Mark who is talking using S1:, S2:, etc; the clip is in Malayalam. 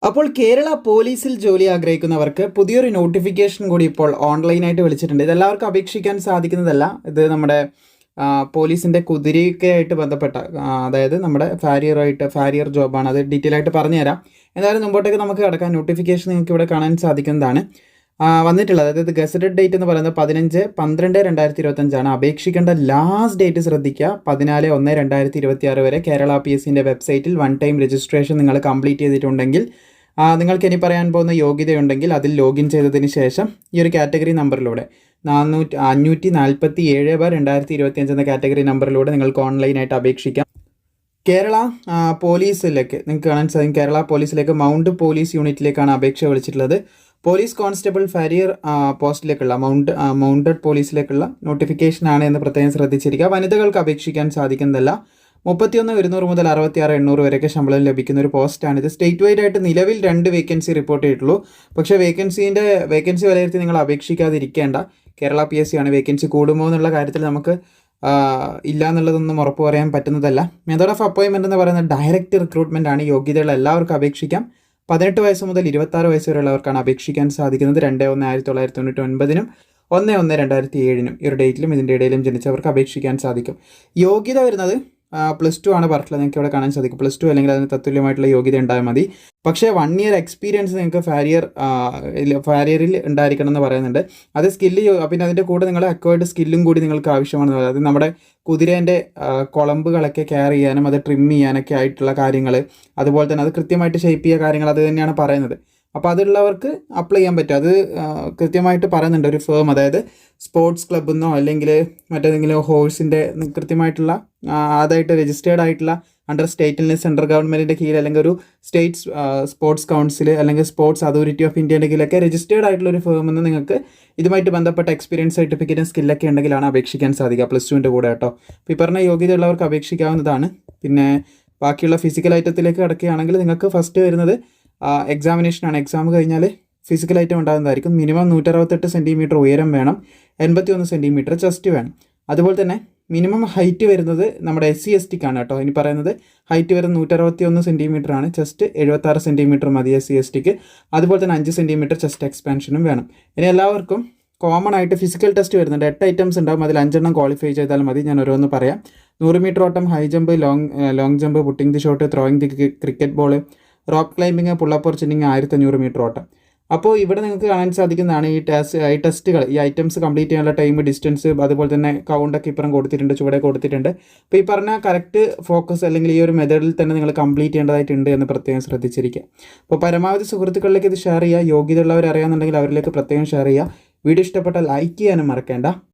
S1: അപ്പോൾ കേരള പോലീസിൽ ജോലി ആഗ്രഹിക്കുന്നവർക്ക് പുതിയൊരു നോട്ടിഫിക്കേഷൻ കൂടി ഇപ്പോൾ ഓൺലൈനായിട്ട് വിളിച്ചിട്ടുണ്ട്. ഇതെല്ലാവർക്കും അപേക്ഷിക്കാൻ സാധിക്കുന്നതല്ല. ഇത് നമ്മുടെ പോലീസിൻ്റെ കുതിരയൊക്കെയായിട്ട് ബന്ധപ്പെട്ട അതായത് നമ്മുടെ ഫാരിയർ ജോബാണ്. അത് ഡീറ്റെയിൽ ആയിട്ട് പറഞ്ഞുതരാം. എന്തായാലും മുമ്പോട്ടേക്ക് നമുക്ക് കിടക്കാൻ നോട്ടിഫിക്കേഷൻ നിങ്ങൾക്ക് ഇവിടെ കാണാൻ സാധിക്കുന്നതാണ്. വന്നിട്ടുള്ളത് അതായത് ഗസറ്റഡ് ഡേറ്റ് എന്ന് പറയുന്നത് 15/12/2025 അപേക്ഷിക്കേണ്ട ലാസ്റ്റ് ഡേറ്റ് ശ്രദ്ധിക്കുക. 14/1/2026 വരെ കേരള PSCൻ്റെ വെബ്സൈറ്റിൽ വൺ ടൈം രജിസ്ട്രേഷൻ നിങ്ങൾ കംപ്ലീറ്റ് ചെയ്തിട്ടുണ്ടെങ്കിൽ നിങ്ങൾക്ക് ഇനി പറയാൻ പോകുന്ന യോഗ്യതയുണ്ടെങ്കിൽ അതിൽ ലോഗിൻ ചെയ്തതിന് ശേഷം ഈ ഒരു കാറ്റഗറി നമ്പറിലൂടെ 547/2025 എന്ന കാറ്റഗറി നമ്പറിലൂടെ നിങ്ങൾക്ക് ഓൺലൈനായിട്ട് അപേക്ഷിക്കാം. കേരള പോലീസിലേക്ക് നിങ്ങൾക്ക് കാണാൻ സാധിക്കും. കേരള പോലീസിലേക്ക് മൗണ്ട് പോലീസ് യൂണിറ്റിലേക്കാണ് അപേക്ഷ വിളിച്ചിട്ടുള്ളത്. പോലീസ് കോൺസ്റ്റബിൾ ഫാരിയർ പോസ്റ്റിലേക്കുള്ള മൗണ്ടഡ് പോലീസിലേക്കുള്ള നോട്ടിഫിക്കേഷനാണ് എന്ന് പ്രത്യേകം ശ്രദ്ധിച്ചിരിക്കുക. വനിതകൾക്ക് അപേക്ഷിക്കാൻ സാധിക്കുന്നതല്ല. 31,100 മുതൽ 66,800 വരെയൊക്കെ ശമ്പളം ലഭിക്കുന്ന ഒരു പോസ്റ്റാണിത്. സ്റ്റേറ്റ് വൈഡ് ആയിട്ട് നിലവിൽ 2 വേക്കൻസി റിപ്പോർട്ട് ചെയ്തിട്ടുള്ളൂ. പക്ഷേ വേക്കൻസി വിലയിരുത്തി നിങ്ങൾ അപേക്ഷിക്കാതിരിക്കേണ്ട. കേരള PSC ആണ്. വേക്കൻസി കൂടുമോ എന്നുള്ള കാര്യത്തിൽ നമുക്ക് ഇല്ല എന്നുള്ളതൊന്നും ഉറപ്പ് പറയാൻ പറ്റുന്നതല്ല. മെത്തേഡ് ഓഫ് അപ്പോയിൻമെൻറ്റ് എന്ന് പറയുന്നത് ഡയറക്റ്റ് റിക്രൂട്ട്മെൻ്റ് ആണ്. യോഗ്യതയുള്ള എല്ലാവർക്കും അപേക്ഷിക്കാം. 18 വയസ്സ് മുതൽ 26 വയസ്സ് വരെയുള്ളവർക്കാണ് അപേക്ഷിക്കാൻ സാധിക്കുന്നത്. 2/1/1999 1/1/2007 ഈ ഒരു ഡേറ്റിലും ഇതിൻ്റെ ഇടയിലും ജനിച്ചവർക്ക് അപേക്ഷിക്കാൻ സാധിക്കും. യോഗ്യത വരുന്നത് +2 ആണ് പറഞ്ഞിട്ടുള്ളത്. നിങ്ങൾക്ക് ഇവിടെ കാണാൻ സാധിക്കും. +2 അല്ലെങ്കിൽ അതിന് തത്തുല്യമായിട്ടുള്ള യോഗ്യത ഉണ്ടായാൽ മതി. പക്ഷേ 1 ഇയർ എക്സ്പീരിയൻസ് നിങ്ങൾക്ക് ഫാരിയറിൽ ഉണ്ടായിരിക്കണം എന്ന് പറയുന്നുണ്ട്. അത് പിന്നെ അതിൻ്റെ കൂടെ നിങ്ങൾ അക്വയർഡ് സ്കില്ലും കൂടി നിങ്ങൾക്ക് ആവശ്യമാണെന്ന് പറയുന്നത്. അത് നമ്മുടെ കുതിരേൻ്റെ കുളമ്പുകളൊക്കെ കെയർ ചെയ്യാനും അത് ട്രിം ചെയ്യാനൊക്കെ ആയിട്ടുള്ള കാര്യങ്ങൾ, അതുപോലെ തന്നെ അത് കൃത്യമായിട്ട് ഷേപ്പ് ചെയ്യുക കാര്യങ്ങൾ അത് തന്നെയാണ് പറയുന്നത്. അപ്പോൾ അതുള്ളവർക്ക് അപ്ലൈ ചെയ്യാൻ പറ്റും. അത് കൃത്യമായിട്ട് പറയുന്നുണ്ട്. ഒരു ഫേം, അതായത് സ്പോർട്സ് ക്ലബ്ബിൽ നിന്നോ അല്ലെങ്കിൽ മറ്റേതെങ്കിലും ഹോഴ്സിൻ്റെ കൃത്യമായിട്ടുള്ള അതായിട്ട് രജിസ്റ്റേർഡ് ആയിട്ടുള്ള അണ്ടർ സ്റ്റേറ്റിൽ സെൻട്രൽ ഗവൺമെൻറ്റിൻ്റെ കീഴിൽ അല്ലെങ്കിൽ ഒരു സ്റ്റേറ്റ് സ്പോർട്സ് കൗൺസിൽ അല്ലെങ്കിൽ സ്പോർട്സ് അതോറിറ്റി ഓഫ് ഇന്ത്യയുടെ കീഴിലൊക്കെ രജിസ്റ്റേർഡ് ആയിട്ടുള്ള ഒരു ഫേമിൽ നിന്ന് നിങ്ങൾക്ക് ഇതുമായിട്ട് ബന്ധപ്പെട്ട എക്സ്പീരിയൻസ് സർട്ടിഫിക്കറ്റും സ്കില്ലൊക്കെ ഉണ്ടെങ്കിലാണ് അപേക്ഷിക്കാൻ സാധിക്കുക. +2ൻ്റെ കൂടെ കേട്ടോ. അപ്പോൾ ഈ പറഞ്ഞ യോഗ്യതയുള്ളവർക്ക് അപേക്ഷിക്കാവുന്നതാണ്. പിന്നെ ബാക്കിയുള്ള ഫിസിക്കൽ ഐറ്റത്തിലേക്ക് കിടക്കുകയാണെങ്കിൽ നിങ്ങൾക്ക് ഫസ്റ്റ് വരുന്നത് എക്സാമിനേഷനാണ്. എക്സാം കഴിഞ്ഞാൽ ഫിസിക്കൽ ഐറ്റം ഉണ്ടാകുന്നതായിരിക്കും. മിനിമം 168 സെൻറ്റിമീറ്റർ ഉയരം വേണം, 81 സെൻറ്റിമീറ്റർ ചെസ്റ്റ് വേണം. അതുപോലെ തന്നെ മിനിമം ഹൈറ്റ് വരുന്നത് നമ്മുടെ SC/STക്കാണ് കേട്ടോ. ഇനി പറയുന്നത് ഹൈറ്റ് വരുന്നത് 161 സെൻറ്റിമീറ്റർ ആണ്. ചെസ്റ്റ് 76 സെൻറ്റിമീറ്റർ മതി SC/STക്ക്. അതുപോലെ തന്നെ 5 സെൻറ്റിമീറ്റർ ചെസ്റ്റ് എക്സ്പാൻഷനും വേണം. ഇനി എല്ലാവർക്കും കോമൺ ആയിട്ട് ഫിസിക്കൽ ടെസ്റ്റ് വരുന്നുണ്ട്. 8 ഐറ്റംസ് ഉണ്ടാകും. അതിൽ 5 എണ്ണം ക്വാളിഫൈ ചെയ്താൽ മതി. ഞാൻ ഓരോന്ന് പറയാം. 100 മീറ്റർ ഓട്ടം, high jump, long jump, putting the shot, throwing the cricket ball, rope climbing, pull up or chinning, 1500 metre ഓട്ടം. അപ്പോൾ ഇവിടെ നിങ്ങൾക്ക് കാണാൻ സാധിക്കുന്നതാണ് ഈ ടെസ്റ്റുകൾ, ഈ ഐറ്റംസ് കംപ്ലീറ്റ് ചെയ്യാനുള്ള ടൈം, ഡിസ്റ്റൻസ്, അതുപോലെ തന്നെ കൗണ്ടൊക്കെ ഇപ്പുറം കൊടുത്തിട്ടുണ്ട്, ചുവടെ കൊടുത്തിട്ടുണ്ട്. അപ്പോൾ ഈ പറഞ്ഞ കറക്റ്റ് ഫോക്കസ് അല്ലെങ്കിൽ ഈ ഒരു മെത്തേഡിൽ തന്നെ നിങ്ങൾ കംപ്ലീറ്റ് ചെയ്യേണ്ടതായിട്ടുണ്ട് എന്ന് പ്രത്യേകം ശ്രദ്ധിച്ചിരിക്കുക. അപ്പോൾ പരമാവധി സുഹൃത്തുക്കളിലേക്ക് ഇത് ഷെയർ ചെയ്യുക. യോഗ്യതയുള്ളവർ അറിയാമെന്നുണ്ടെങ്കിൽ അവരിലേക്ക് പ്രത്യേകം ഷെയർ ചെയ്യുക. വീഡിയോ ഇഷ്ടപ്പെട്ടാൽ ലൈക്ക് ചെയ്യാനും മറക്കേണ്ട.